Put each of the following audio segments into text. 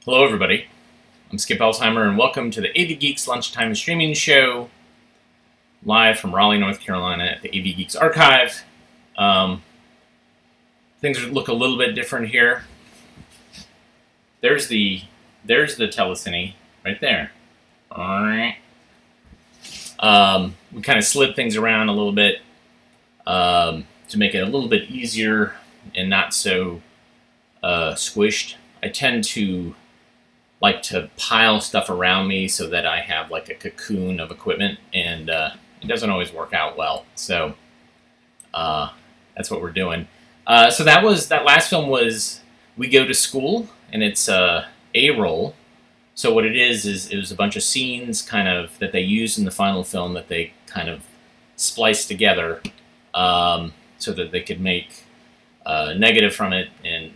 Hello, everybody. I'm Skip Elsheimer, and welcome to the AV Geeks Lunchtime Streaming Show, live from Raleigh, North Carolina at the AV Geeks Archive. Things look a little bit different here. There's the telecine right there. All right. We kind of slid things around a little bit to make it a little bit easier and not so squished. I tend to like to pile stuff around me so that I have like a cocoon of equipment, and it doesn't always work out well. So that's what we're doing. So that last film was We Go to School, and it's A-roll. So what it is it was a bunch of scenes kind of that they used in the final film that they kind of spliced together so that they could make negative from it and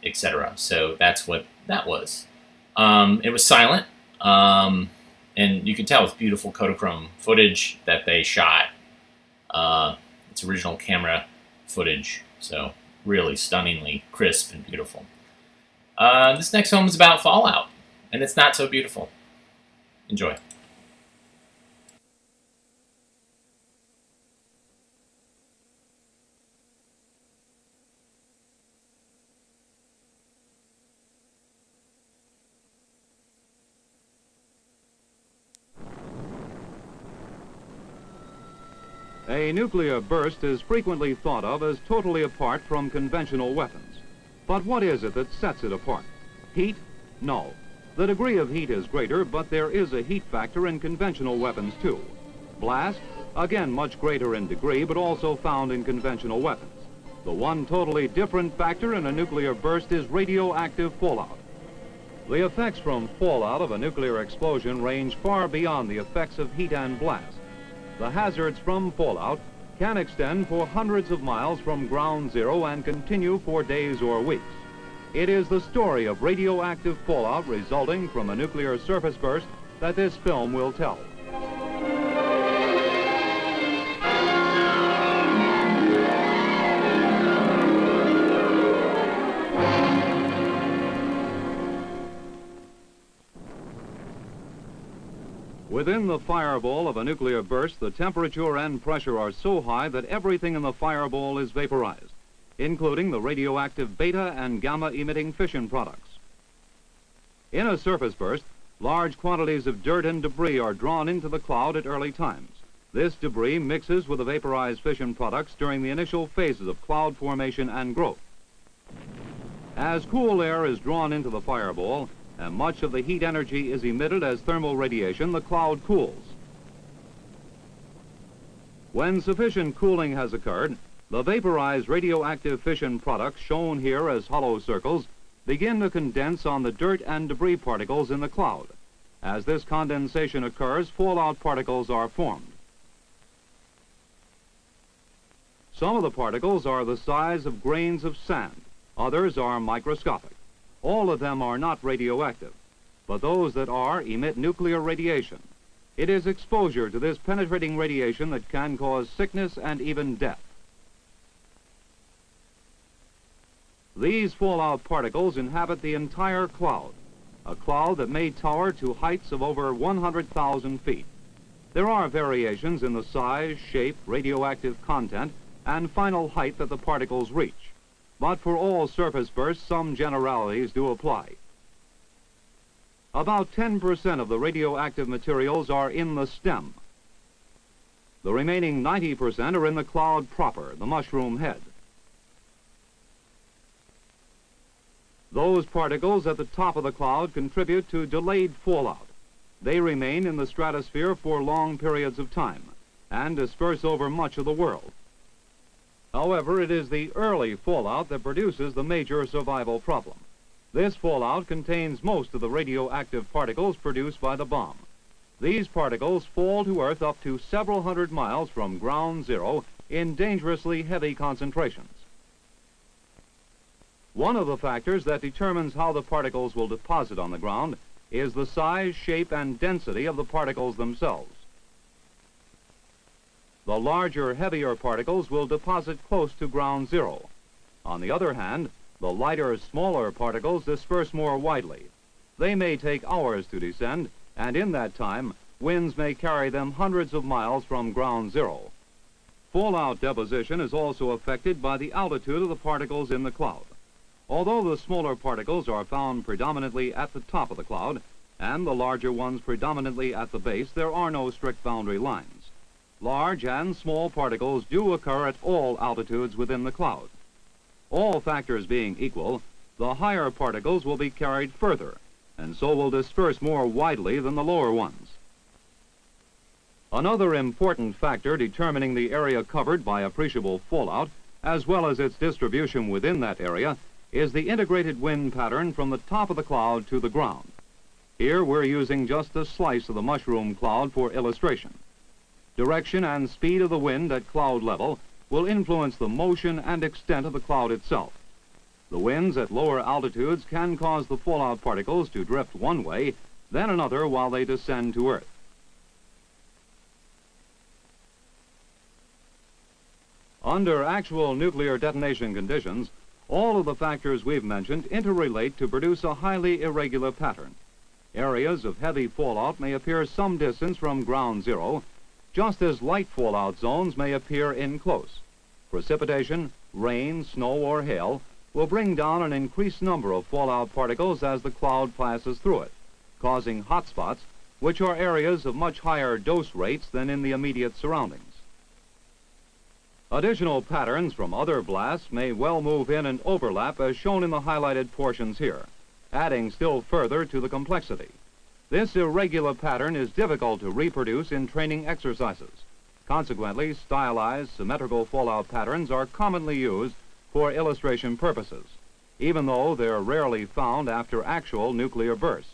etc. So that's what that was. It was silent, and you can tell it's beautiful Kodachrome footage that they shot. It's original camera footage, so really stunningly crisp and beautiful. This next film is about Fallout, and it's not so beautiful. Enjoy. A nuclear burst is frequently thought of as totally apart from conventional weapons. But what is it that sets it apart? Heat? No. The degree of heat is greater, but there is a heat factor in conventional weapons too. Blast? Again, much greater in degree, but also found in conventional weapons. The one totally different factor in a nuclear burst is radioactive fallout. The effects from fallout of a nuclear explosion range far beyond the effects of heat and blast. The hazards from fallout can extend for hundreds of miles from ground zero and continue for days or weeks. It is the story of radioactive fallout resulting from a nuclear surface burst that this film will tell. Within the fireball of a nuclear burst, the temperature and pressure are so high that everything in the fireball is vaporized, including the radioactive beta and gamma-emitting fission products. In a surface burst, large quantities of dirt and debris are drawn into the cloud at early times. This debris mixes with the vaporized fission products during the initial phases of cloud formation and growth. As cool air is drawn into the fireball, and much of the heat energy is emitted as thermal radiation, the cloud cools. When sufficient cooling has occurred, the vaporized radioactive fission products, shown here as hollow circles, begin to condense on the dirt and debris particles in the cloud. As this condensation occurs, fallout particles are formed. Some of the particles are the size of grains of sand. Others are microscopic. All of them are not radioactive, but those that are emit nuclear radiation. It is exposure to this penetrating radiation that can cause sickness and even death. These fallout particles inhabit the entire cloud, a cloud that may tower to heights of over 100,000 feet. There are variations in the size, shape, radioactive content, and final height that the particles reach. But for all surface bursts, some generalities do apply. About 10% of the radioactive materials are in the stem. The remaining 90% are in the cloud proper, the mushroom head. Those particles at the top of the cloud contribute to delayed fallout. They remain in the stratosphere for long periods of time and disperse over much of the world. However, it is the early fallout that produces the major survival problem. This fallout contains most of the radioactive particles produced by the bomb. These particles fall to Earth up to several hundred miles from ground zero in dangerously heavy concentrations. One of the factors that determines how the particles will deposit on the ground is the size, shape, and density of the particles themselves. The larger, heavier particles will deposit close to ground zero. On the other hand, the lighter, smaller particles disperse more widely. They may take hours to descend, and in that time, winds may carry them hundreds of miles from ground zero. Fallout deposition is also affected by the altitude of the particles in the cloud. Although the smaller particles are found predominantly at the top of the cloud, and the larger ones predominantly at the base, there are no strict boundary lines. Large and small particles do occur at all altitudes within the cloud. All factors being equal, the higher particles will be carried further, and so will disperse more widely than the lower ones. Another important factor determining the area covered by appreciable fallout, as well as its distribution within that area, is the integrated wind pattern from the top of the cloud to the ground. Here we're using just a slice of the mushroom cloud for illustration. Direction and speed of the wind at cloud level will influence the motion and extent of the cloud itself. The winds at lower altitudes can cause the fallout particles to drift one way, then another while they descend to Earth. Under actual nuclear detonation conditions, all of the factors we've mentioned interrelate to produce a highly irregular pattern. Areas of heavy fallout may appear some distance from ground zero, just as light fallout zones may appear in close. Precipitation, rain, snow, or hail will bring down an increased number of fallout particles as the cloud passes through it, causing hot spots, which are areas of much higher dose rates than in the immediate surroundings. Additional patterns from other blasts may well move in and overlap as shown in the highlighted portions here, adding still further to the complexity. This irregular pattern is difficult to reproduce in training exercises. Consequently, stylized, symmetrical fallout patterns are commonly used for illustration purposes, even though they're rarely found after actual nuclear bursts.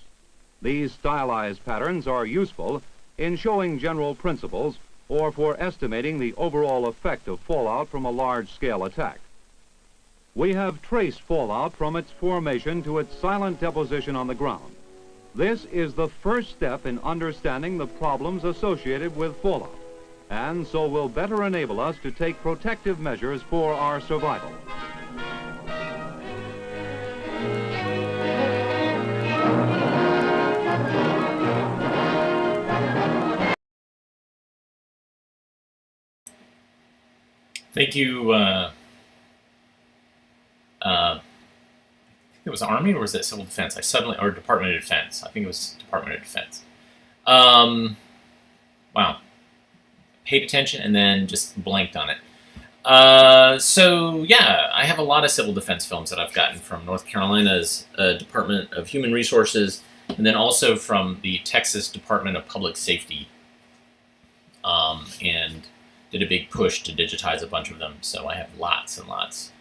These stylized patterns are useful in showing general principles or for estimating the overall effect of fallout from a large-scale attack. We have traced fallout from its formation to its silent deposition on the ground. This is the first step in understanding the problems associated with fallout, and so will better enable us to take protective measures for our survival. Thank you. It was Army, or was it Civil Defense? Or Department of Defense. I think it was Department of Defense. Wow. Paid attention and then just blanked on it. So yeah, I have a lot of civil defense films that I've gotten from North Carolina's Department of Human Resources, and then also from the Texas Department of Public Safety, and did a big push to digitize a bunch of them. So I have lots and lots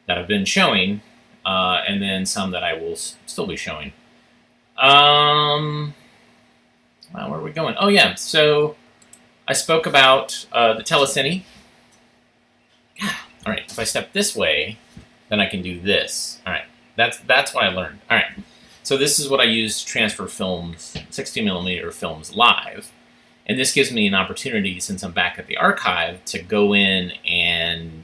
that I've been showing, and then some that I will still be showing. Wow, where are we going? Oh yeah, so I spoke about the telecine. Yeah. All right, if I step this way, then I can do this. All right, that's what I learned. All right, so this is what I use to transfer films, 60mm films live. And this gives me an opportunity, since I'm back at the archive, to go in and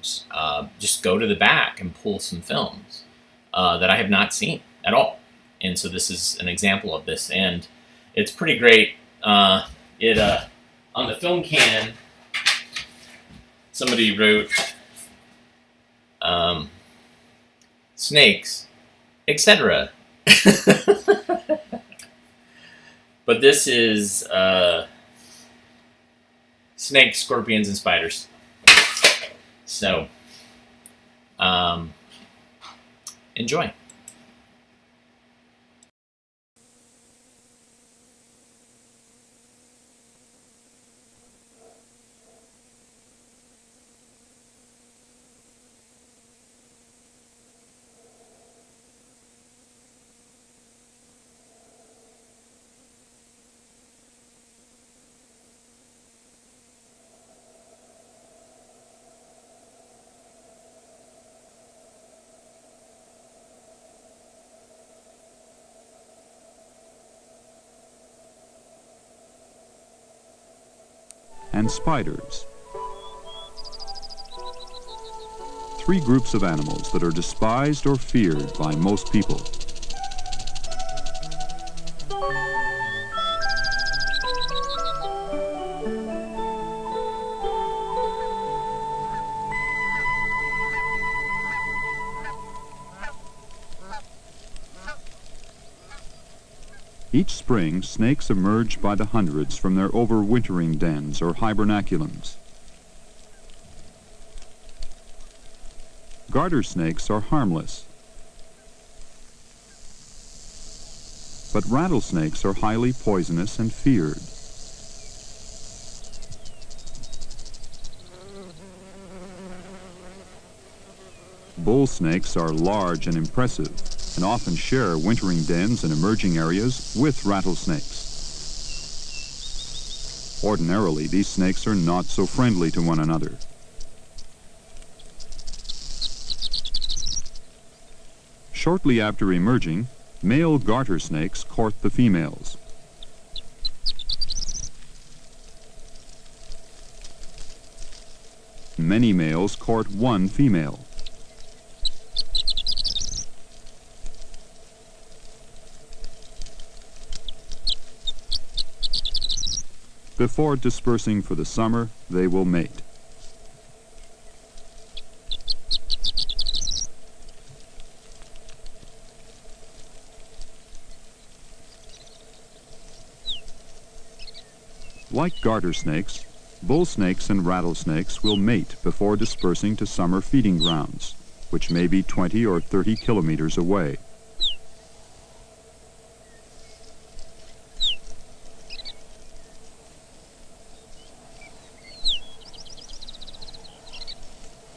just go to the back and pull some films that I have not seen at all. And so this is an example of this, and it's pretty great. On the film can, somebody wrote snakes, etc. But this is snakes, scorpions, and spiders. So, enjoy. And spiders. 3 groups of animals that are despised or feared by most people. Each spring, snakes emerge by the hundreds from their overwintering dens or hibernaculums. Garter snakes are harmless, but rattlesnakes are highly poisonous and feared. Bull snakes are large and impressive and often share wintering dens and emerging areas with rattlesnakes. Ordinarily, these snakes are not so friendly to one another. Shortly after emerging, male garter snakes court the females. Many males court one female. Before dispersing for the summer, they will mate. Like garter snakes, bull snakes and rattlesnakes will mate before dispersing to summer feeding grounds, which may be 20 or 30 kilometers away.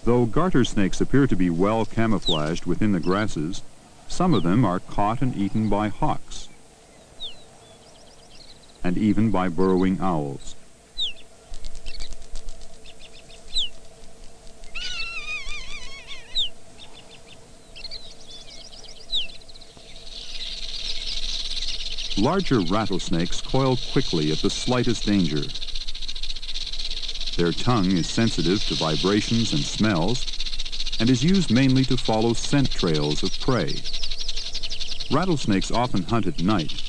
Though garter snakes appear to be well camouflaged within the grasses, some of them are caught and eaten by hawks, and even by burrowing owls. Larger rattlesnakes coil quickly at the slightest danger. Their tongue is sensitive to vibrations and smells and is used mainly to follow scent trails of prey. Rattlesnakes often hunt at night.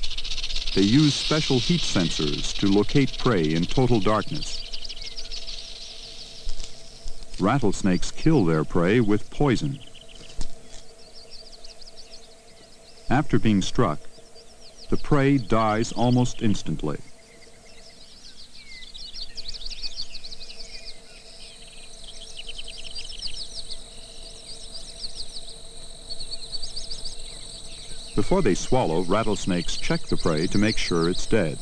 They use special heat sensors to locate prey in total darkness. Rattlesnakes kill their prey with poison. After being struck, the prey dies almost instantly. Before they swallow, rattlesnakes check the prey to make sure it's dead.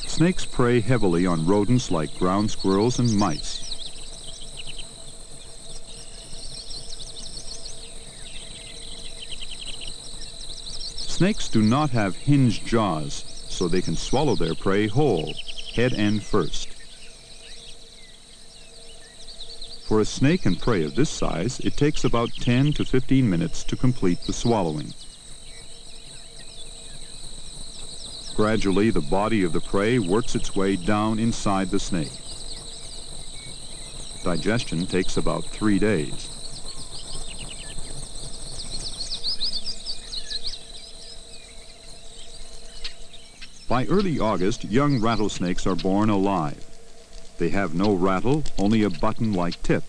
Snakes prey heavily on rodents like ground squirrels and mice. Snakes do not have hinged jaws, so they can swallow their prey whole, head end first. For a snake and prey of this size, it takes about 10 to 15 minutes to complete the swallowing. Gradually, the body of the prey works its way down inside the snake. Digestion takes about 3 days. By early August, young rattlesnakes are born alive. They have no rattle, only a button-like tip.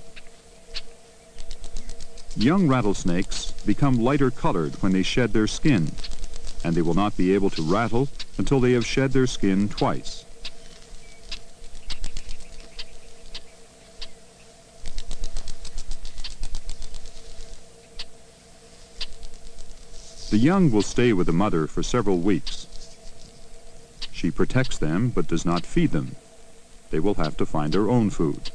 Young rattlesnakes become lighter colored when they shed their skin, and they will not be able to rattle until they have shed their skin twice. The young will stay with the mother for several weeks. She protects them but does not feed them. They will have to find their own food.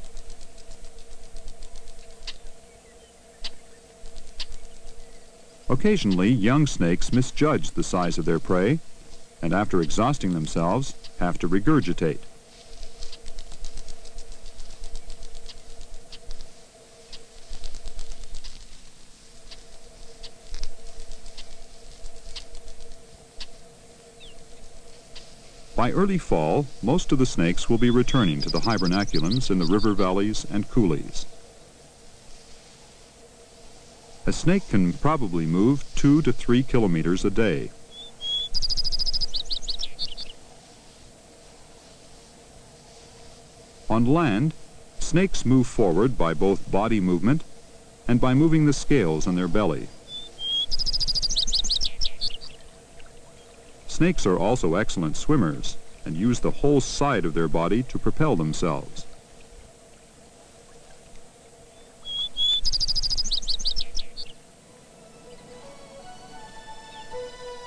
Occasionally, young snakes misjudge the size of their prey, and after exhausting themselves, have to regurgitate. By early fall, most of the snakes will be returning to the hibernaculums in the river valleys and coulees. A snake can probably move 2 to 3 kilometers a day. On land, snakes move forward by both body movement and by moving the scales on their belly. Snakes are also excellent swimmers and use the whole side of their body to propel themselves.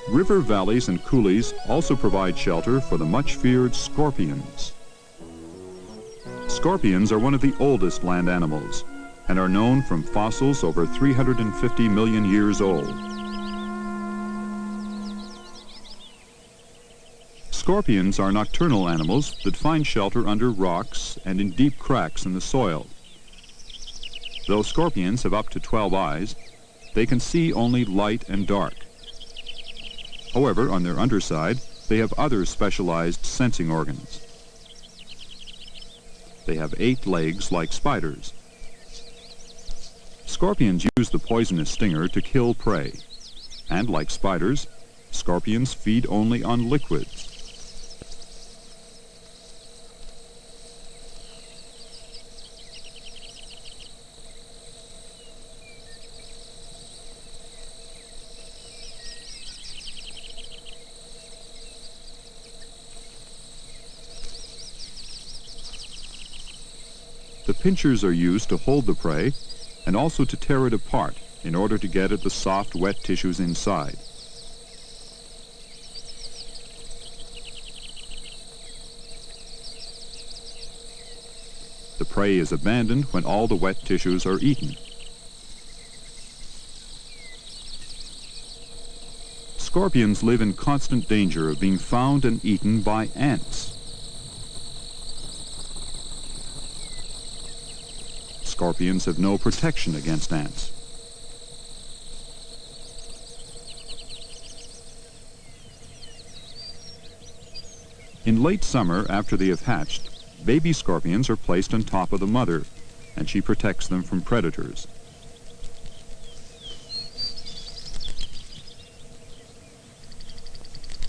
River valleys and coulees also provide shelter for the much-feared scorpions. Scorpions are one of the oldest land animals and are known from fossils over 350 million years old. Scorpions are nocturnal animals that find shelter under rocks and in deep cracks in the soil. Though scorpions have up to 12 eyes, they can see only light and dark. However, on their underside, they have other specialized sensing organs. They have 8 legs like spiders. Scorpions use the poisonous stinger to kill prey. And like spiders, scorpions feed only on liquids. The pincers are used to hold the prey and also to tear it apart in order to get at the soft, wet tissues inside. The prey is abandoned when all the wet tissues are eaten. Scorpions live in constant danger of being found and eaten by ants. Scorpions have no protection against ants. In late summer, after they have hatched, baby scorpions are placed on top of the mother, and she protects them from predators.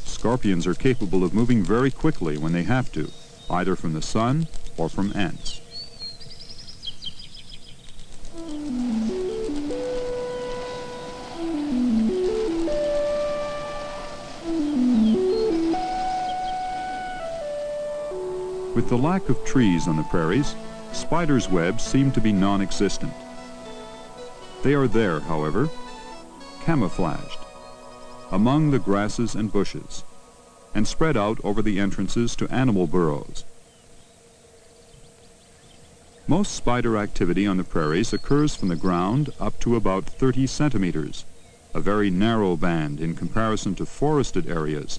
Scorpions are capable of moving very quickly when they have to, either from the sun or from ants. With the lack of trees on the prairies, spiders' webs seem to be non-existent. They are there, however, camouflaged, among the grasses and bushes, and spread out over the entrances to animal burrows. Most spider activity on the prairies occurs from the ground up to about 30 centimeters, a very narrow band in comparison to forested areas.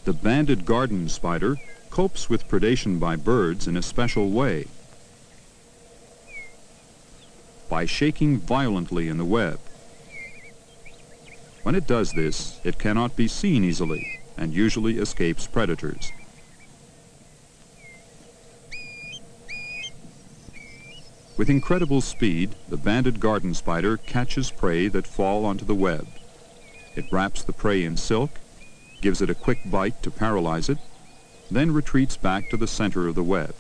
The banded garden spider copes with predation by birds in a special way, by shaking violently in the web. When it does this, it cannot be seen easily and usually escapes predators. With incredible speed, the banded garden spider catches prey that fall onto the web. It wraps the prey in silk, gives it a quick bite to paralyze it, then retreats back to the center of the web.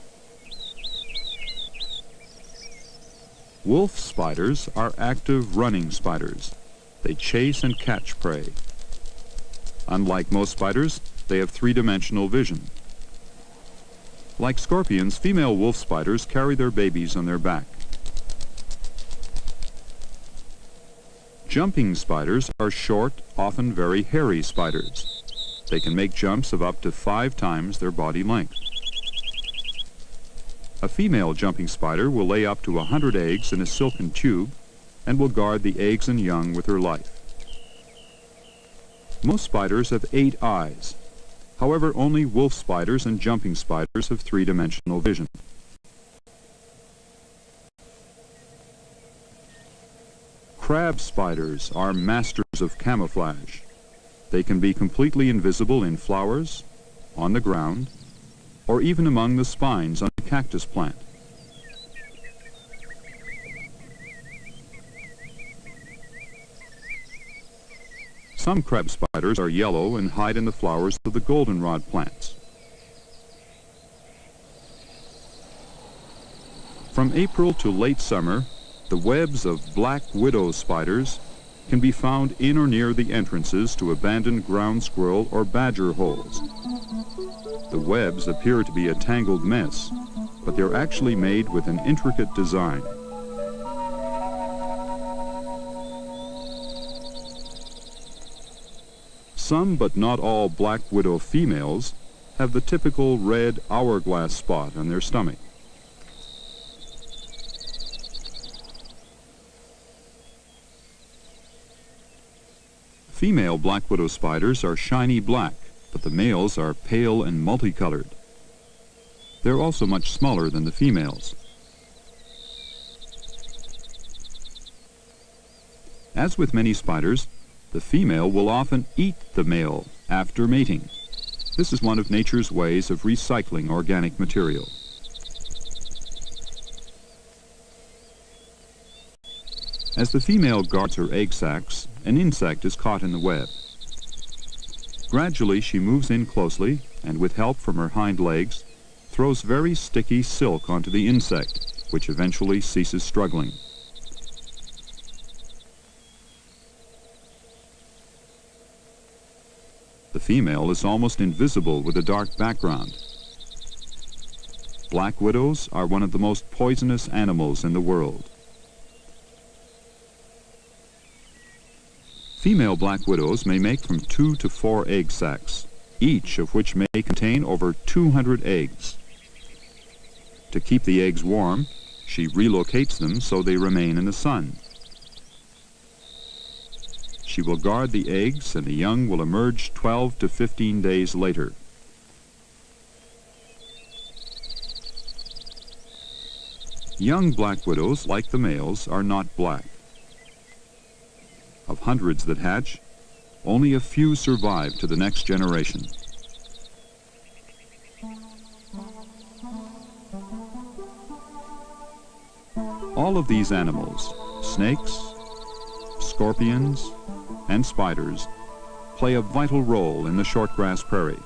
Wolf spiders are active running spiders. They chase and catch prey. Unlike most spiders, they have three-dimensional vision. Like scorpions, female wolf spiders carry their babies on their back. Jumping spiders are short, often very hairy spiders. They can make jumps of up to 5 times their body length. A female jumping spider will lay up to 100 eggs in a silken tube and will guard the eggs and young with her life. Most spiders have 8 eyes. However, only wolf spiders and jumping spiders have three-dimensional vision. Crab spiders are masters of camouflage. They can be completely invisible in flowers, on the ground, or even among the spines on a cactus plant. Some crab spiders are yellow and hide in the flowers of the goldenrod plants. From April to late summer, the webs of black widow spiders can be found in or near the entrances to abandoned ground squirrel or badger holes. The webs appear to be a tangled mess, but they're actually made with an intricate design. Some, but not all, black widow females have the typical red hourglass spot on their stomach. Female black widow spiders are shiny black, but the males are pale and multicolored. They're also much smaller than the females. As with many spiders, the female will often eat the male after mating. This is one of nature's ways of recycling organic material. As the female guards her egg sacs, an insect is caught in the web. Gradually, she moves in closely and, with help from her hind legs, throws very sticky silk onto the insect, which eventually ceases struggling. The female is almost invisible with a dark background. Black widows are one of the most poisonous animals in the world. Female black widows may make from 2 to 4 egg sacs, each of which may contain over 200 eggs. To keep the eggs warm, she relocates them so they remain in the sun. She will guard the eggs, and the young will emerge 12 to 15 days later. Young black widows, like the males, are not black. Of hundreds that hatch, only a few survive to the next generation. All of these animals, snakes, scorpions, and spiders, play a vital role in the shortgrass prairie.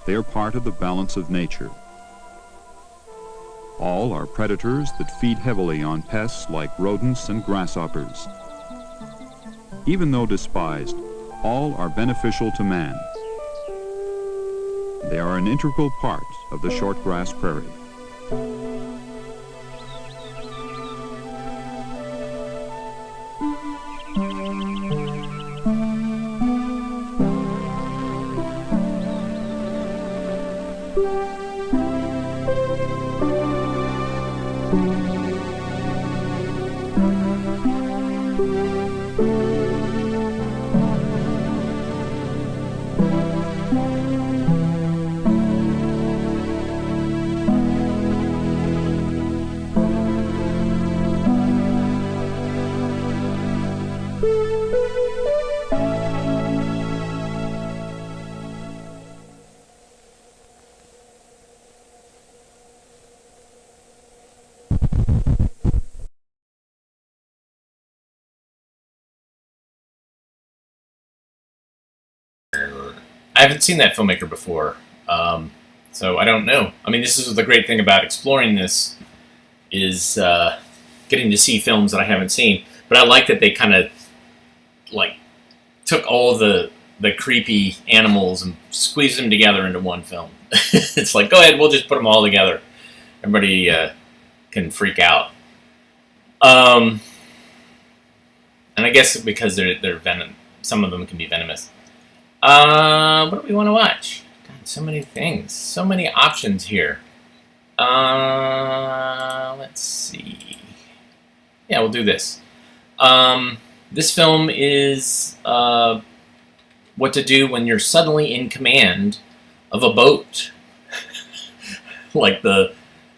They are part of the balance of nature. All are predators that feed heavily on pests like rodents and grasshoppers. Even though despised, all are beneficial to man. They are an integral part of the shortgrass prairie. I haven't seen that filmmaker before, so I don't know. I mean, this is the great thing about exploring this, is getting to see films that I haven't seen. But I like that they kind of like took all the creepy animals and squeezed them together into one film. It's like, go ahead, we'll just put them all together. Everybody can freak out. And I guess because they're venom, some of them can be venomous. What do we want to watch? God, so many things, so many options here. Let's see. Yeah, we'll do this. This film is what to do when you're suddenly in command of a boat. Like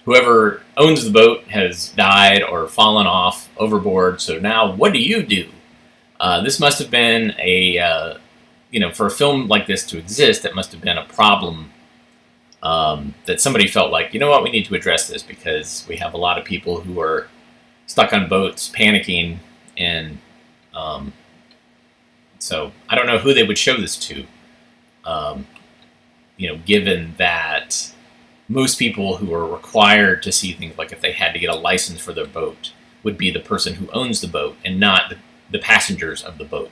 whoever owns the boat has died or fallen off overboard. So now, what do you do? This must have been for a film like this to exist, that must have been a problem that somebody felt like, you know what, we need to address this because we have a lot of people who are stuck on boats, panicking, and so I don't know who they would show this to, given that most people who are required to see things, like if they had to get a license for their boat, would be the person who owns the boat and not the passengers of the boat.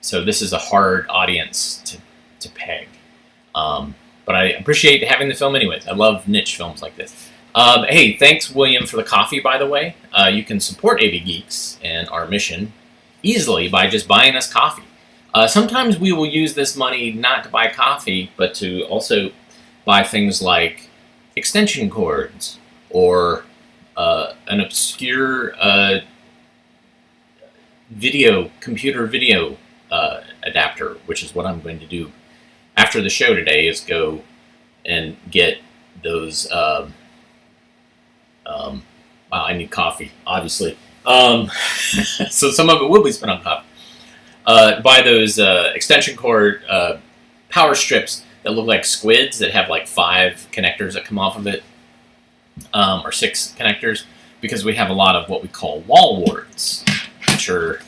So this is a hard audience to peg. But I appreciate having the film anyways. I love niche films like this. Hey, thanks, William, for the coffee, by the way. You can support AV Geeks and our mission easily by just buying us coffee. Sometimes we will use this money not to buy coffee, but to also buy things like extension cords or an obscure computer video adapter, which is what I'm going to do after the show today, is go and get those. Wow, I need coffee, obviously. So some of it will be spent on coffee. Buy those extension cord power strips that look like squids that have like 5 connectors that come off of it, or 6 connectors, because we have a lot of what we call wall warts, which are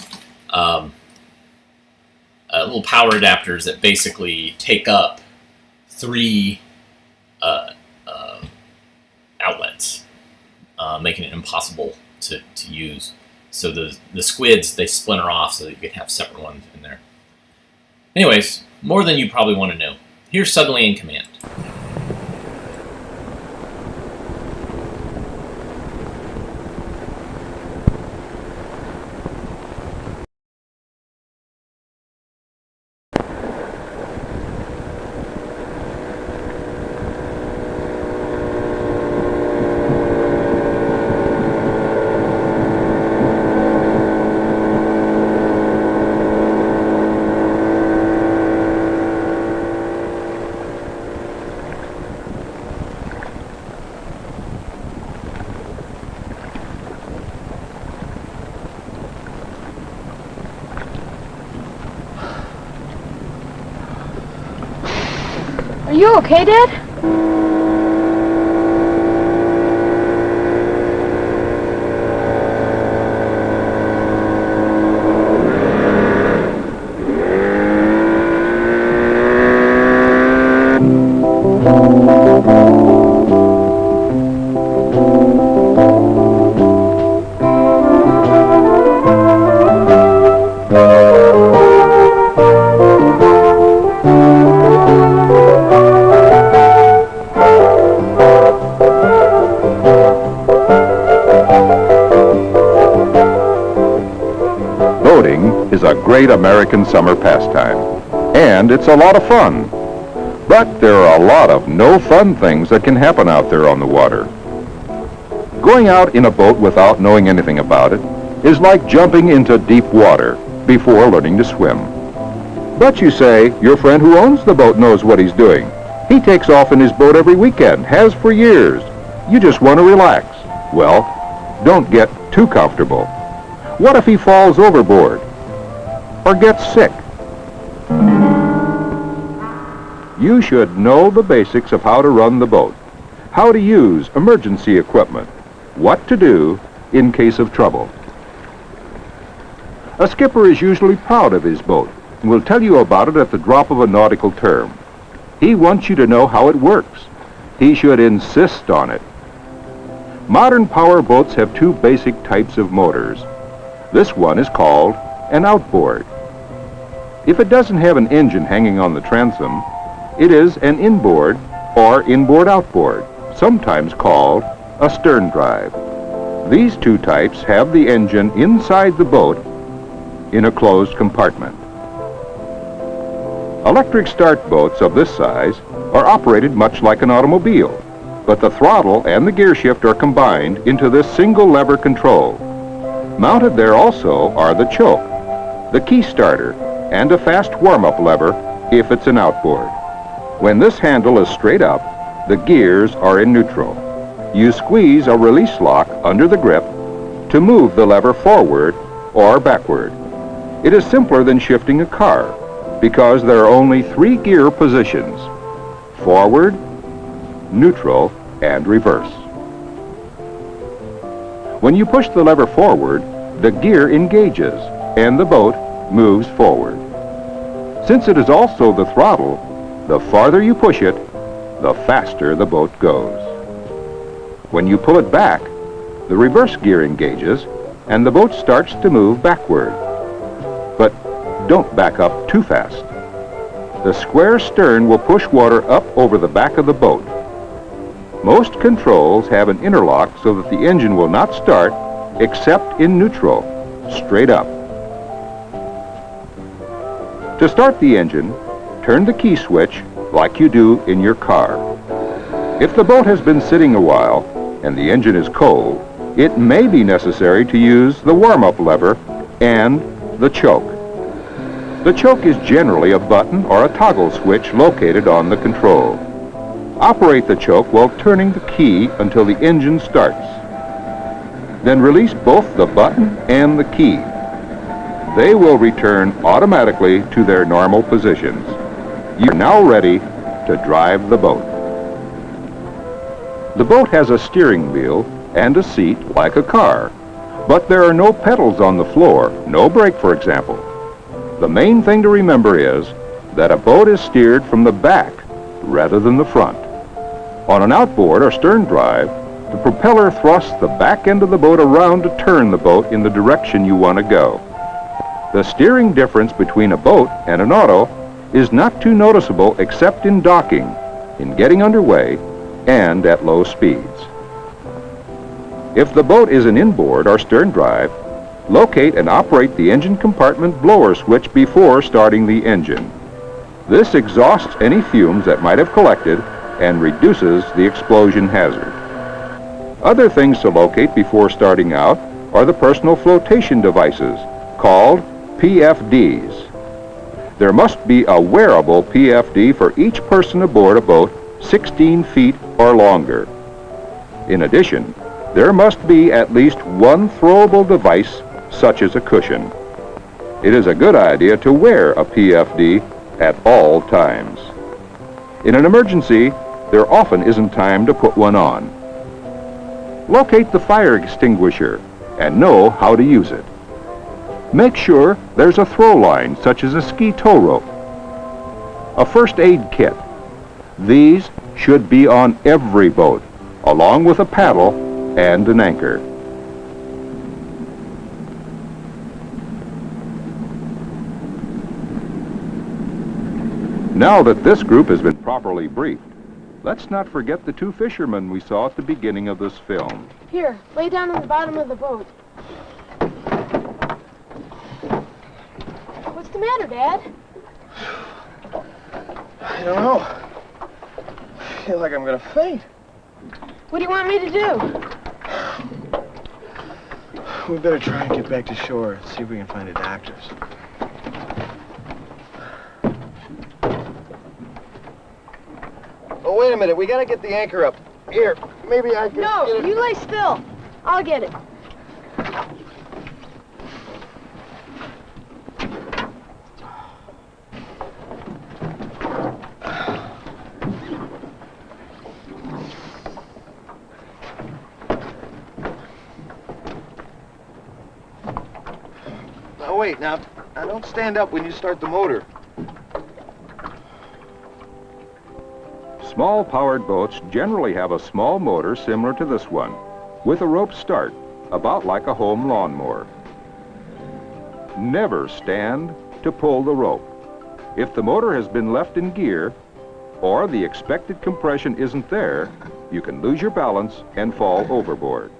little power adapters that basically take up 3 outlets, making it impossible to use. So the squids, they splinter off so that you can have separate ones in there. Anyways, more than you probably want to know. Here's Suddenly in Command. Are you okay, Dad? Is a great American summer pastime, and it's a lot of fun. But there are a lot of no-fun things that can happen out there on the water. Going out in a boat without knowing anything about it is like jumping into deep water before learning to swim. But you say, your friend who owns the boat knows what he's doing. He takes off in his boat every weekend, has for years. You just want to relax. Well, don't get too comfortable. What if he falls overboard? Or gets sick? You should know the basics of how to run the boat, how to use emergency equipment, what to do in case of trouble. A skipper is usually proud of his boat and will tell you about it at the drop of a nautical term. He wants you to know how it works. He should insist on it. Modern power boats have 2 basic types of motors. This one is called an outboard. If it doesn't have an engine hanging on the transom, it is an inboard or inboard-outboard, sometimes called a stern drive. These 2 types have the engine inside the boat in a closed compartment. Electric start boats of this size are operated much like an automobile, but the throttle and the gear shift are combined into this single lever control. Mounted there also are the choke, the key starter, and a fast warm-up lever if it's an outboard. When this handle is straight up, the gears are in neutral. You squeeze a release lock under the grip to move the lever forward or backward. It is simpler than shifting a car because there are only 3 gear positions: forward, neutral, and reverse. When you push the lever forward, the gear engages and the boat moves forward. Since it is also the throttle, the farther you push it, the faster the boat goes. When you pull it back, the reverse gear engages and the boat starts to move backward. But don't back up too fast. The square stern will push water up over the back of the boat. Most controls have an interlock so that the engine will not start except in neutral, straight up. To start the engine, turn the key switch like you do in your car. If the boat has been sitting a while and the engine is cold, it may be necessary to use the warm-up lever and the choke. The choke is generally a button or a toggle switch located on the control. Operate the choke while turning the key until the engine starts. Then release both the button and the key. They will return automatically to their normal positions. You're now ready to drive the boat. The boat has a steering wheel and a seat like a car, but there are no pedals on the floor, no brake, for example. The main thing to remember is that a boat is steered from the back rather than the front. On an outboard or stern drive, the propeller thrusts the back end of the boat around to turn the boat in the direction you want to go. The steering difference between a boat and an auto is not too noticeable except in docking, in getting underway, and at low speeds. If the boat is an inboard or stern drive, locate and operate the engine compartment blower switch before starting the engine. This exhausts any fumes that might have collected and reduces the explosion hazard. Other things to locate before starting out are the personal flotation devices, called PFDs. There must be a wearable PFD for each person aboard a boat 16 feet or longer. In addition, there must be at least one throwable device, such as a cushion. It is a good idea to wear a PFD at all times. In an emergency, there often isn't time to put one on. Locate the fire extinguisher and know how to use it. Make sure there's a throw line, such as a ski tow rope. A first aid kit. These should be on every boat, along with a paddle and an anchor. Now that this group has been properly briefed, let's not forget the two fishermen we saw at the beginning of this film. Here, lay down on the bottom of the boat. What's the matter, Dad? I don't know. I feel like I'm gonna faint. What do you want me to do? We better try and get back to shore and see if we can find a doctor's. Oh, wait a minute. We gotta get the anchor up. Here, maybe I can No, get it. you lay still. I'll get it. Now, wait. Now, don't stand up when you start the motor. Small-powered boats generally have a small motor similar to this one, with a rope start, about like a home lawnmower. Never stand to pull the rope. If the motor has been left in gear, or the expected compression isn't there, you can lose your balance and fall overboard.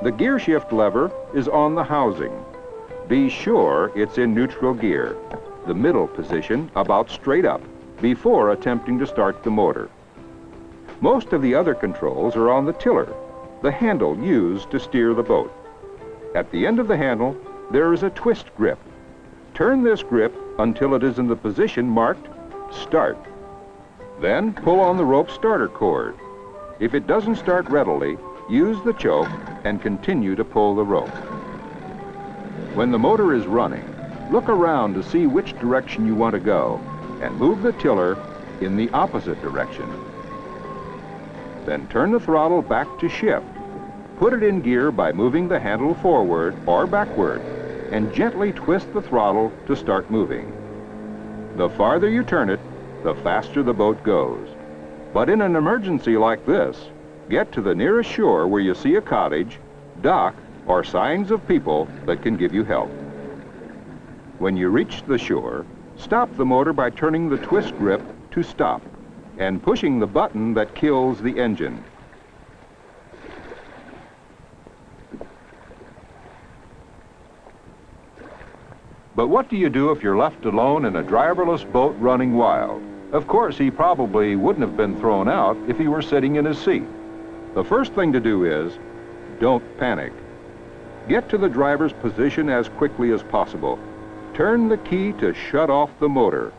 The gear shift lever is on the housing. Be sure it's in neutral gear, the middle position about straight up, before attempting to start the motor. Most of the other controls are on the tiller, the handle used to steer the boat. At the end of the handle, there is a twist grip. Turn this grip until it is in the position marked Start. Then pull on the rope starter cord. If it doesn't start readily, use the choke and continue to pull the rope. When the motor is running, look around to see which direction you want to go and move the tiller in the opposite direction. Then turn the throttle back to shift. Put it in gear by moving the handle forward or backward and gently twist the throttle to start moving. The farther you turn it, the faster the boat goes. But in an emergency like this, get to the nearest shore where you see a cottage, dock, or signs of people that can give you help. When you reach the shore, stop the motor by turning the twist grip to stop and pushing the button that kills the engine. But what do you do if you're left alone in a driverless boat running wild? Of course, he probably wouldn't have been thrown out if he were sitting in his seat. The first thing to do is, don't panic. Get to the driver's position as quickly as possible. Turn the key to shut off the motor.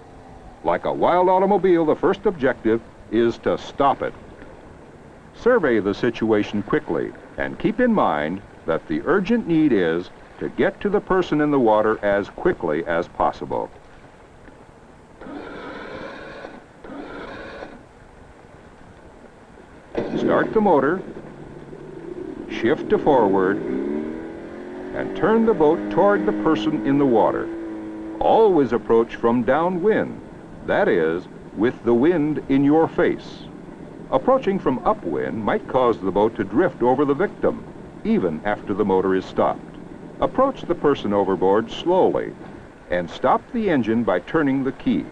Like a wild automobile, the first objective is to stop it. Survey the situation quickly and keep in mind that the urgent need is to get to the person in the water as quickly as possible. Start the motor, shift to forward, and turn the boat toward the person in the water. Always approach from downwind, that is, with the wind in your face. Approaching from upwind might cause the boat to drift over the victim, even after the motor is stopped. Approach the person overboard slowly and stop the engine by turning the key.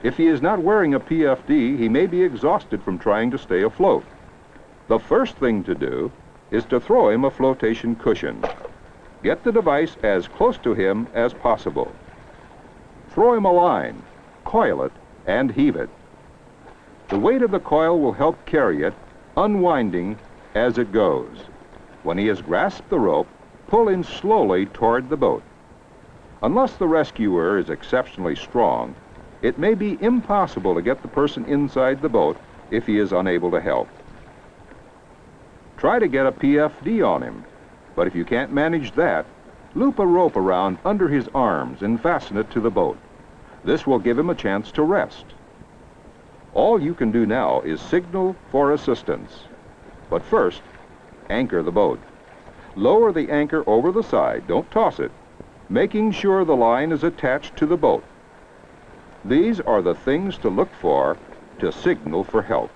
If he is not wearing a PFD, he may be exhausted from trying to stay afloat. The first thing to do is to throw him a flotation cushion. Get the device as close to him as possible. Throw him a line, coil it, and heave it. The weight of the coil will help carry it, unwinding as it goes. When he has grasped the rope, pull him slowly toward the boat. Unless the rescuer is exceptionally strong, it may be impossible to get the person inside the boat if he is unable to help. Try to get a PFD on him, but if you can't manage that, loop a rope around under his arms and fasten it to the boat. This will give him a chance to rest. All you can do now is signal for assistance. But first, anchor the boat. Lower the anchor over the side, don't toss it, making sure the line is attached to the boat. These are the things to look for to signal for help.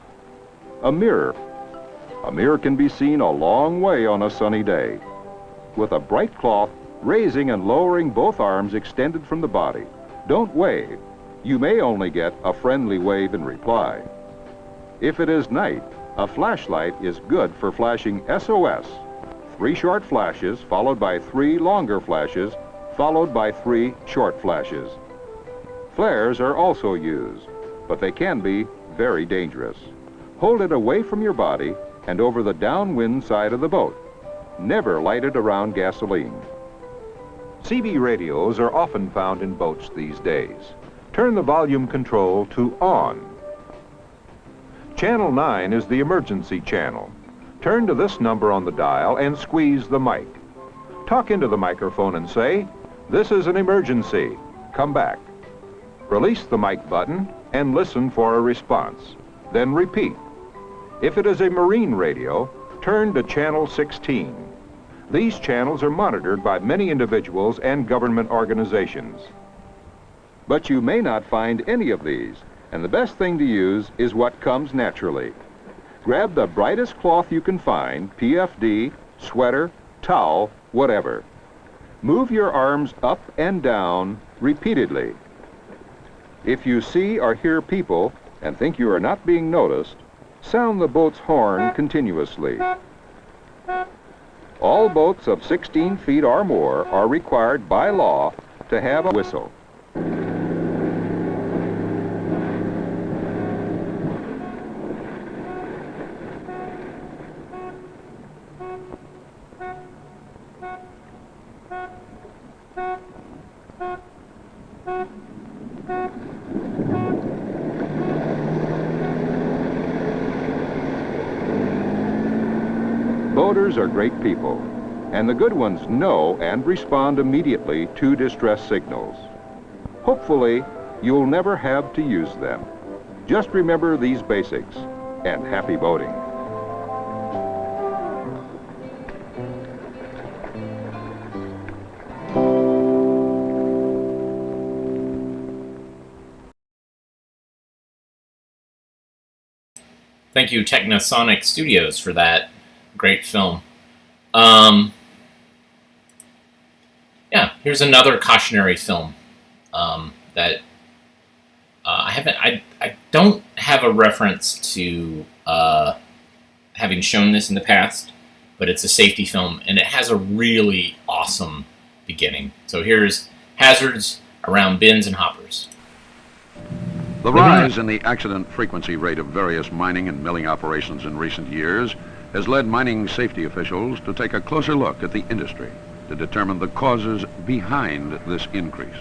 A mirror. A mirror can be seen a long way on a sunny day. With a bright cloth, raising and lowering both arms extended from the body. Don't wave. You may only get a friendly wave in reply. If it is night, a flashlight is good for flashing SOS. 3 short flashes, followed by 3 longer flashes, followed by 3 short flashes. Flares are also used, but they can be very dangerous. Hold it away from your body and over the downwind side of the boat. Never light it around gasoline. CB radios are often found in boats these days. Turn the volume control to on. Channel 9 is the emergency channel. Turn to this number on the dial and squeeze the mic. Talk into the microphone and say, "This is an emergency. Come back." Release the mic button and listen for a response. Then repeat. If it is a marine radio, turn to channel 16. These channels are monitored by many individuals and government organizations. But you may not find any of these, and the best thing to use is what comes naturally. Grab the brightest cloth you can find, PFD, sweater, towel, whatever. Move your arms up and down repeatedly. If you see or hear people and think you are not being noticed, sound the boat's horn continuously. All boats of 16 feet or more are required by law to have a whistle. Boaters are great people, and the good ones know and respond immediately to distress signals. Hopefully, you'll never have to use them. Just remember these basics, and happy boating. Thank you, Technosonic Studios, for that great film. Yeah, here's another cautionary film that I haven't. I don't have a reference to having shown this in the past, but it's a safety film, and it has a really awesome beginning. So here's hazards around bins and hoppers. The rise in the accident frequency rate of various mining and milling operations in recent years has led mining safety officials to take a closer look at the industry to determine the causes behind this increase.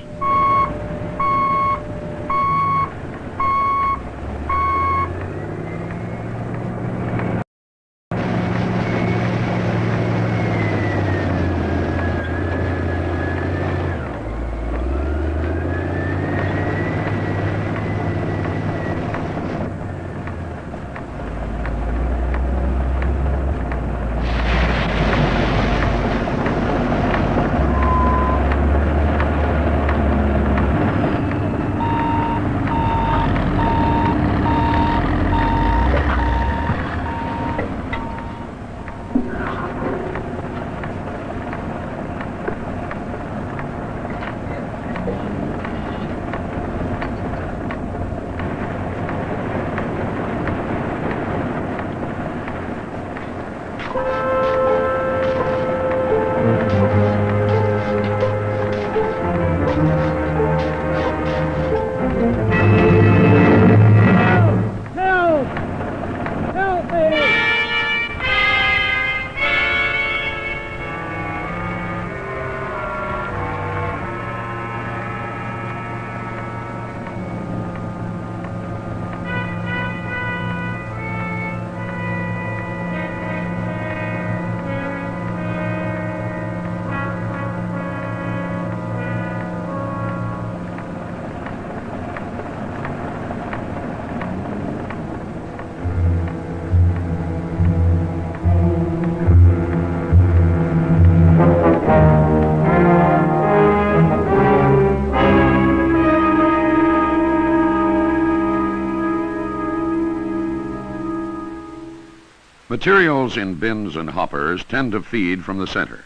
Materials in bins and hoppers tend to feed from the center.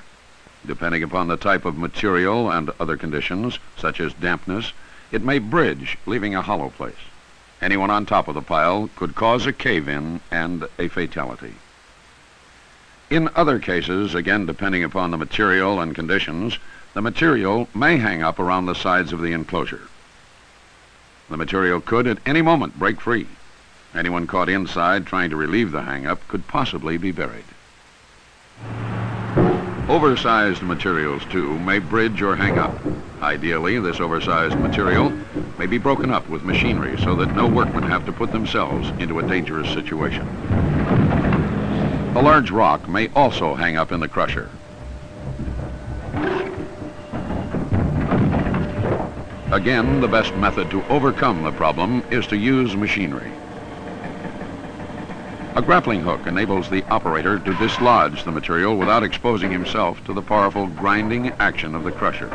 Depending upon the type of material and other conditions, such as dampness, it may bridge, leaving a hollow place. Anyone on top of the pile could cause a cave-in and a fatality. In other cases, again depending upon the material and conditions, the material may hang up around the sides of the enclosure. The material could at any moment break free. Anyone caught inside trying to relieve the hang-up could possibly be buried. Oversized materials, too, may bridge or hang up. Ideally, this oversized material may be broken up with machinery so that no workmen have to put themselves into a dangerous situation. A large rock may also hang up in the crusher. Again, the best method to overcome the problem is to use machinery. A grappling hook enables the operator to dislodge the material without exposing himself to the powerful grinding action of the crusher.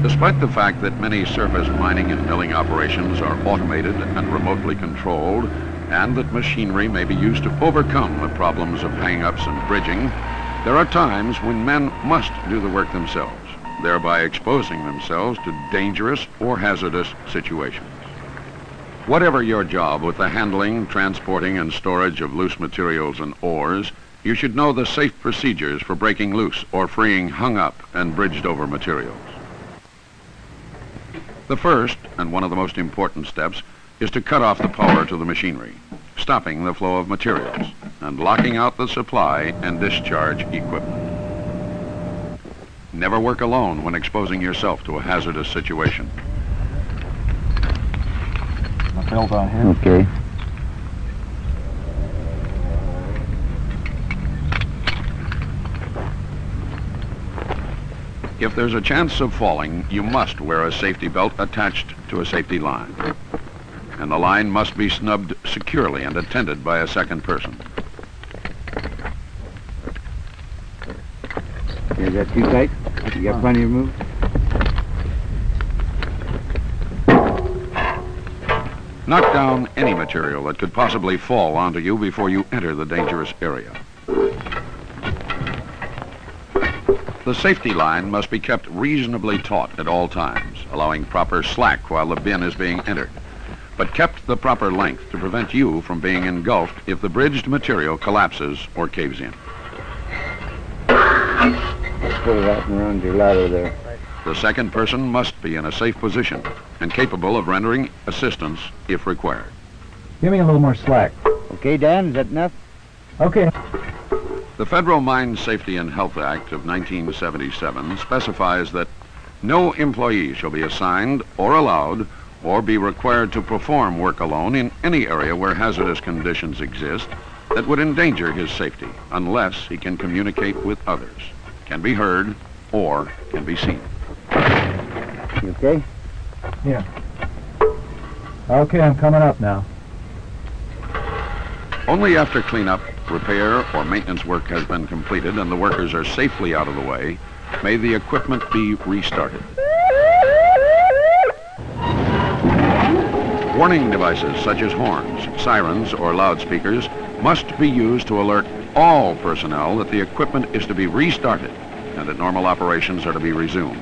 Despite the fact that many surface mining and milling operations are automated and remotely controlled, and that machinery may be used to overcome the problems of hang-ups and bridging, there are times when men must do the work themselves, thereby exposing themselves to dangerous or hazardous situations. Whatever your job with the handling, transporting, and storage of loose materials and ores, you should know the safe procedures for breaking loose or freeing hung up and bridged over materials. The first, and one of the most important steps, is to cut off the power to the machinery, stopping the flow of materials, and locking out the supply and discharge equipment. Never work alone when exposing yourself to a hazardous situation. Lapel down here. Okay. If there's a chance of falling, you must wear a safety belt attached to a safety line. And the line must be snubbed securely and attended by a second person. Is that too tight? You got plenty of room? Knock down any material that could possibly fall onto you before you enter the dangerous area. The safety line must be kept reasonably taut at all times, allowing proper slack while the bin is being entered, but kept the proper length to prevent you from being engulfed if the bridged material collapses or caves in. Put it out and around your ladder there. The second person must be in a safe position and capable of rendering assistance if required. Give me a little more slack. Okay, Dan, is that enough? Okay. The Federal Mine Safety and Health Act of 1977 specifies that no employee shall be assigned or allowed or be required to perform work alone in any area where hazardous conditions exist that would endanger his safety unless he can communicate with others, can be heard, or can be seen. You okay? Yeah. Okay, I'm coming up now. Only after cleanup, repair, or maintenance work has been completed and the workers are safely out of the way, may the equipment be restarted. Warning devices such as horns, sirens, or loudspeakers must be used to alert all personnel that the equipment is to be restarted and that normal operations are to be resumed.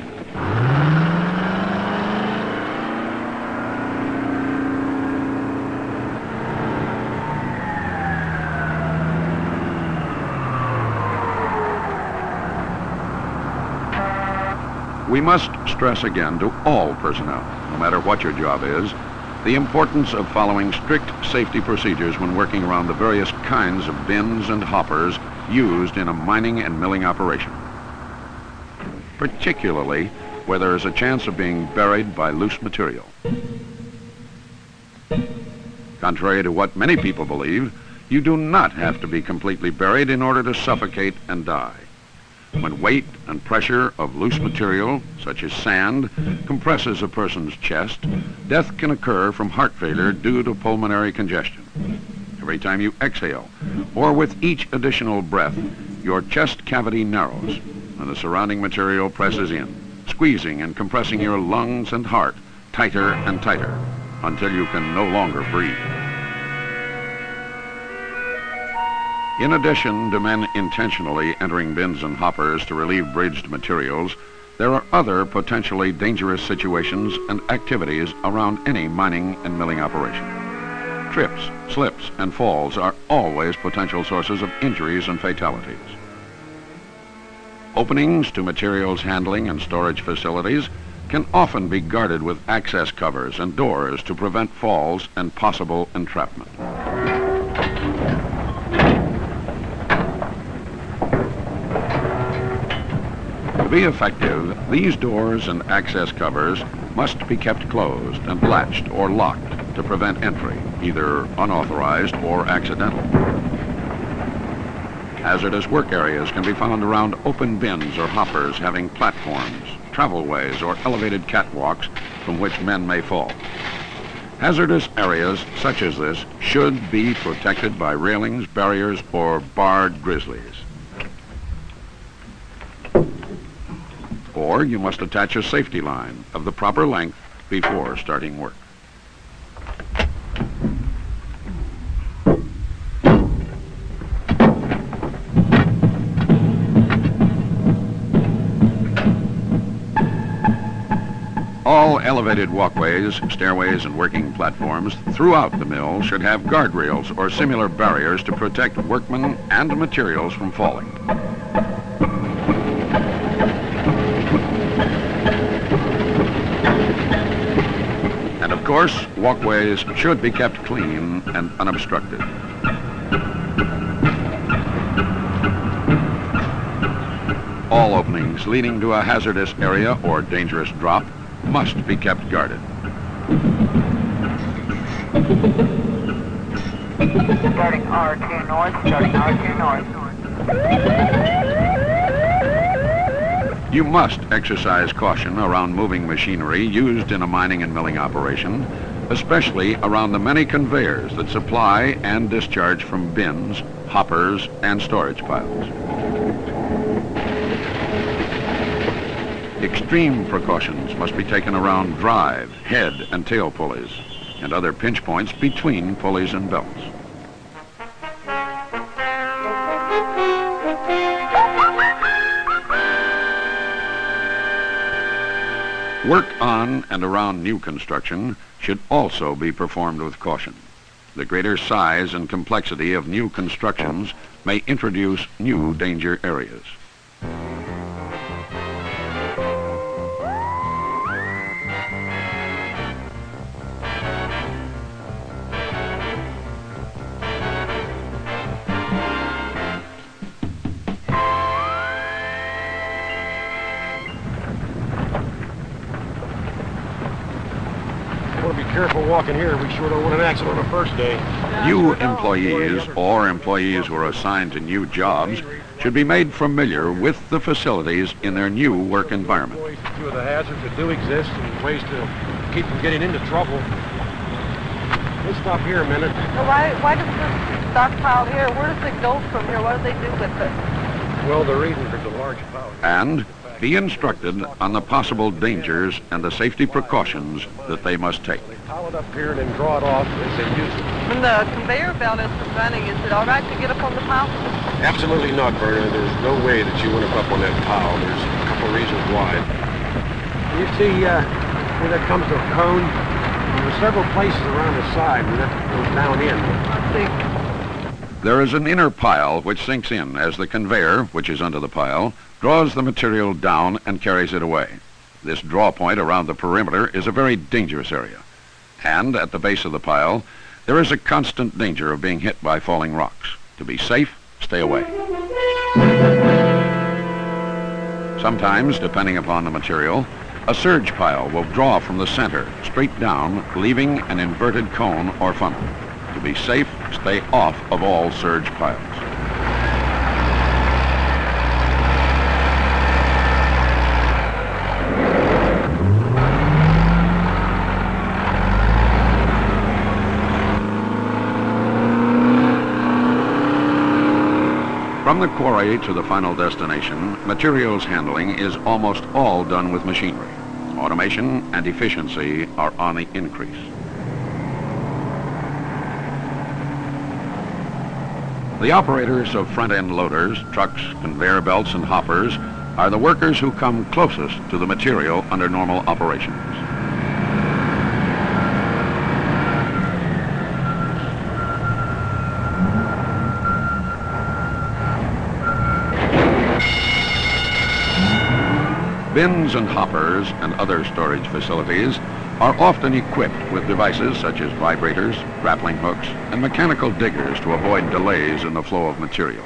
We must stress again to all personnel, no matter what your job is, the importance of following strict safety procedures when working around the various kinds of bins and hoppers used in a mining and milling operation, particularly where there is a chance of being buried by loose material. Contrary to what many people believe, you do not have to be completely buried in order to suffocate and die. When weight and pressure of loose material, such as sand, compresses a person's chest, death can occur from heart failure due to pulmonary congestion. Every time you exhale, or with each additional breath, your chest cavity narrows and the surrounding material presses in, squeezing and compressing your lungs and heart tighter and tighter until you can no longer breathe. In addition to men intentionally entering bins and hoppers to relieve bridged materials, there are other potentially dangerous situations and activities around any mining and milling operation. Trips, slips, and falls are always potential sources of injuries and fatalities. Openings to materials handling and storage facilities can often be guarded with access covers and doors to prevent falls and possible entrapment. To be effective, these doors and access covers must be kept closed and latched or locked to prevent entry, either unauthorized or accidental. Hazardous work areas can be found around open bins or hoppers having platforms, travelways, or elevated catwalks from which men may fall. Hazardous areas such as this should be protected by railings, barriers, or barred grizzlies. Or you must attach a safety line of the proper length before starting work. All elevated walkways, stairways, and working platforms throughout the mill should have guardrails or similar barriers to protect workmen and materials from falling. And of course, walkways should be kept clean and unobstructed. All openings leading to a hazardous area or dangerous drop must be kept guarded. Starting R2 north, starting R2 north. You must exercise caution around moving machinery used in a mining and milling operation, especially around the many conveyors that supply and discharge from bins, hoppers, and storage piles. Extreme precautions must be taken around drive, head, and tail pulleys, and other pinch points between pulleys and belts. Work on and around new construction should also be performed with caution. The greater size and complexity of new constructions may introduce new danger areas. Careful walking here. We sure don't want an accident on the first day. New employees or employees who are assigned to new jobs should be made familiar with the facilities in their new work environment. Two of the hazards that do exist and ways to keep from getting into trouble. Let's stop here a minute. So why does this stockpile here, where does it go from here? What do they do with it? Well, the reason for the large pile. And be instructed on the possible dangers and the safety precautions that they must take. They pile it up here and then draw it off as they use it. When the conveyor belt is running, is it all right to get up on the pile? Absolutely not, Berna. There's no way that you went up on that pile. There's a couple reasons why. You see where that comes to a cone? There are several places around the side where that goes down in. I see. There is an inner pile which sinks in as the conveyor, which is under the pile, draws the material down and carries it away. This draw point around the perimeter is a very dangerous area. And at the base of the pile, there is a constant danger of being hit by falling rocks. To be safe, stay away. Sometimes, depending upon the material, a surge pile will draw from the center straight down, leaving an inverted cone or funnel. To be safe, stay off of all surge piles. From the quarry to the final destination, materials handling is almost all done with machinery. Automation and efficiency are on the increase. The operators of front-end loaders, trucks, conveyor belts, and hoppers are the workers who come closest to the material under normal operations. Bins and hoppers and other storage facilities are often equipped with devices such as vibrators, grappling hooks, and mechanical diggers to avoid delays in the flow of materials.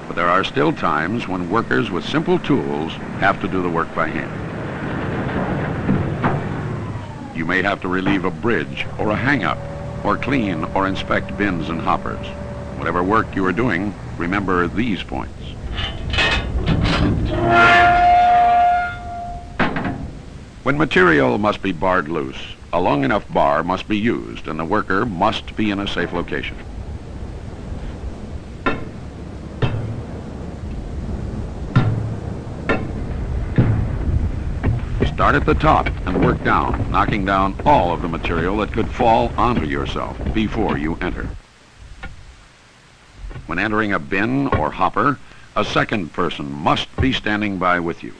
But there are still times when workers with simple tools have to do the work by hand. You may have to relieve a bridge or a hang-up, or clean or inspect bins and hoppers. Whatever work you are doing, remember these points. When material must be barred loose, a long enough bar must be used and the worker must be in a safe location. Start at the top and work down, knocking down all of the material that could fall onto yourself before you enter. When entering a bin or hopper, a second person must be standing by with you.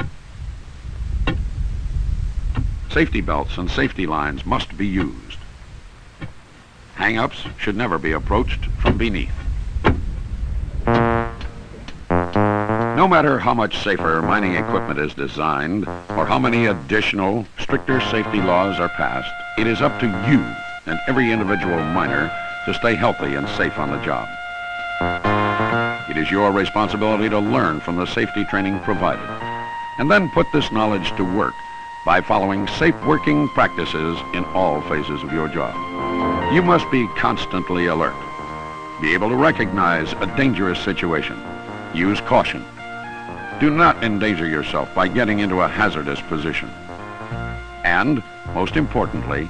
Safety belts and safety lines must be used. Hang-ups should never be approached from beneath. No matter how much safer mining equipment is designed or how many additional, stricter safety laws are passed, it is up to you and every individual miner to stay healthy and safe on the job. It is your responsibility to learn from the safety training provided, and then put this knowledge to work by following safe working practices in all phases of your job. You must be constantly alert, be able to recognize a dangerous situation, Use caution. Do not endanger yourself by getting into a hazardous position. And, most importantly,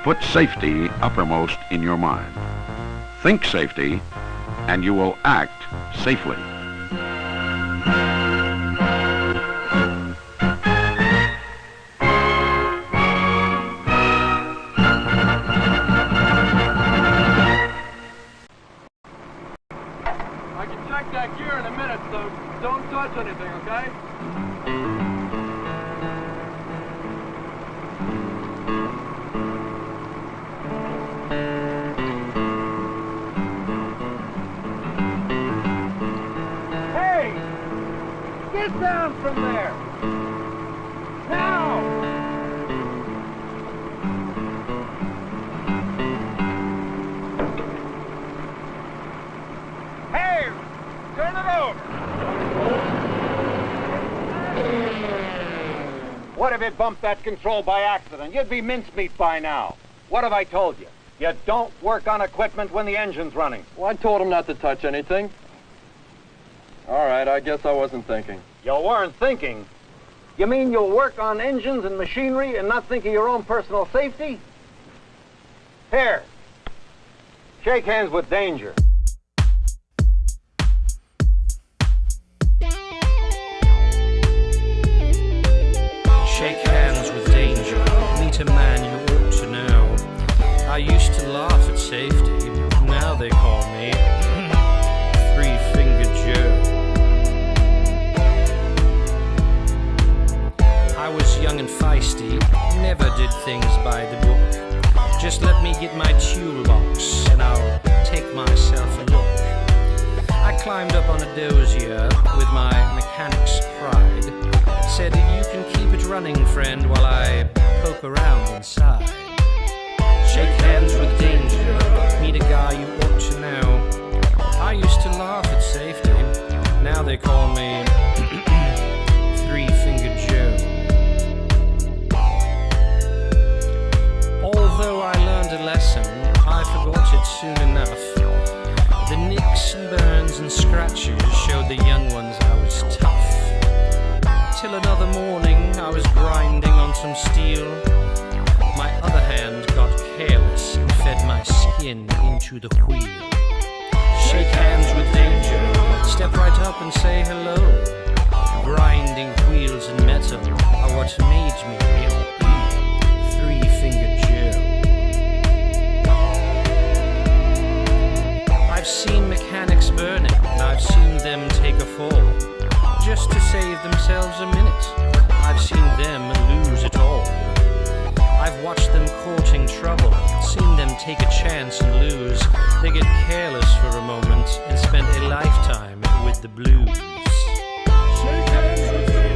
put safety uppermost in your mind. Think safety, and you will act safely. I can check that gear in a minute, so don't touch anything, okay? Hey! Get down from there! Now! Hey! Turn it over! What if it bumped that control by accident? You'd be mincemeat by now. What have I told you? You don't work on equipment when the engine's running. Well, I told him not to touch anything. All right, I guess I wasn't thinking. You weren't thinking? You mean you'll work on engines and machinery and not think of your own personal safety? Here. Shake hands with danger. Shake hands with danger. Meet a man you ought to know. I used to laugh at safety. Now they call me Three-Fingered Joe. I was young and feisty, never did things by the book. Just let me get my toolbox and I'll take myself a look. I climbed up on a dozier with my mechanic's pride. Said, you can keep it running, friend, while I poke around inside. Shake hands with danger, meet a guy you ought to know. I used to laugh at safety, now they call me Three-Fingered Joe. Although I learned a lesson, I forgot it soon enough. The nicks and burns and scratches showed the young ones I was tough. Till another morning I was grinding on some steel. My other hand got careless and fed my skin into the wheel. Shake hands with danger, step right up and say hello. Grinding wheels and metal are what made me Three-Fingered Joe. I've seen mechanics burning and I've seen them take a fall just to save themselves a minute. I've seen them lose it all. I've watched them courting trouble, seen them take a chance and lose. They get careless for a moment and spend a lifetime with the blues. Shake hands with danger.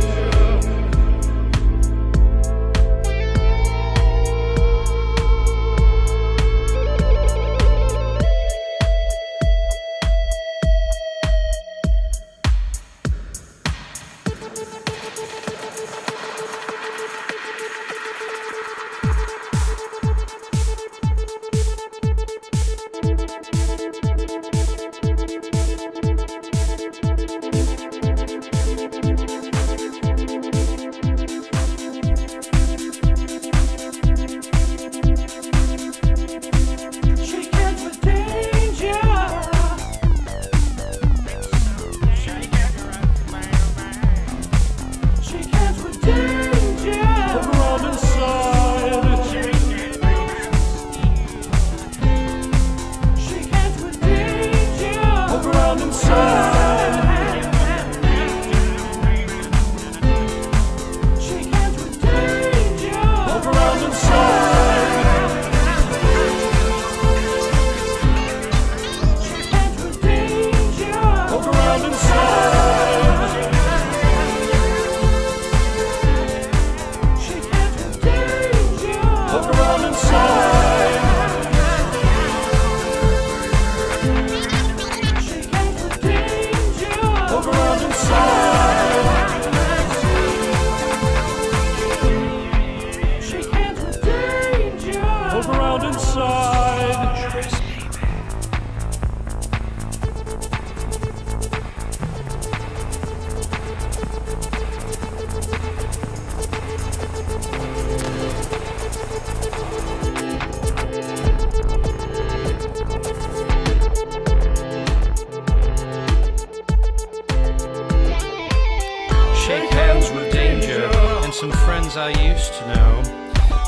as I used to know.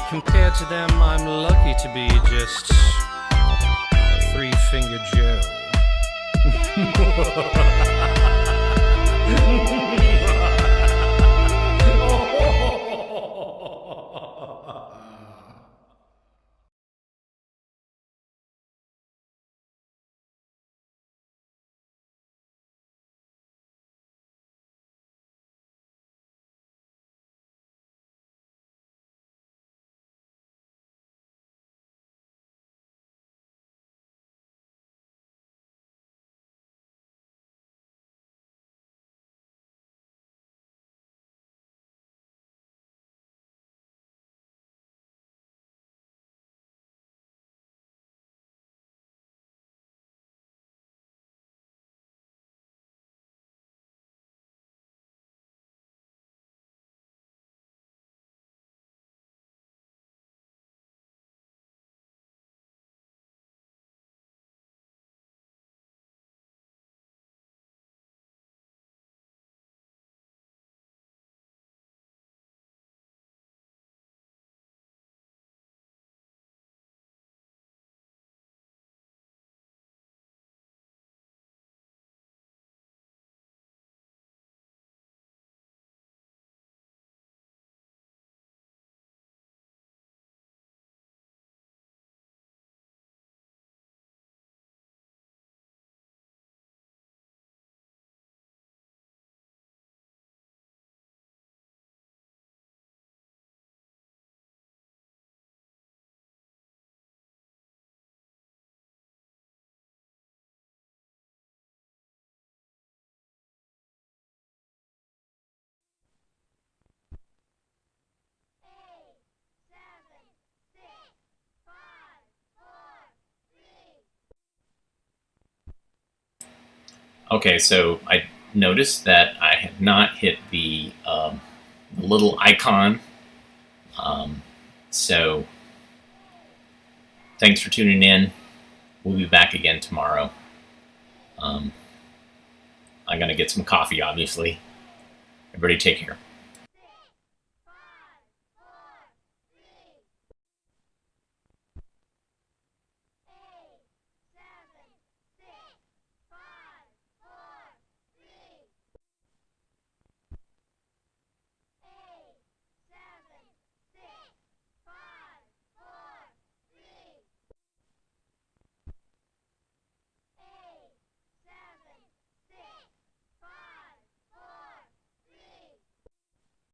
Compared to them, I'm lucky to be just Three-Finger Joe. Okay, so I noticed that I have not hit the little icon. So thanks for tuning in. We'll be back again tomorrow. I'm going to get some coffee, obviously. Everybody take care.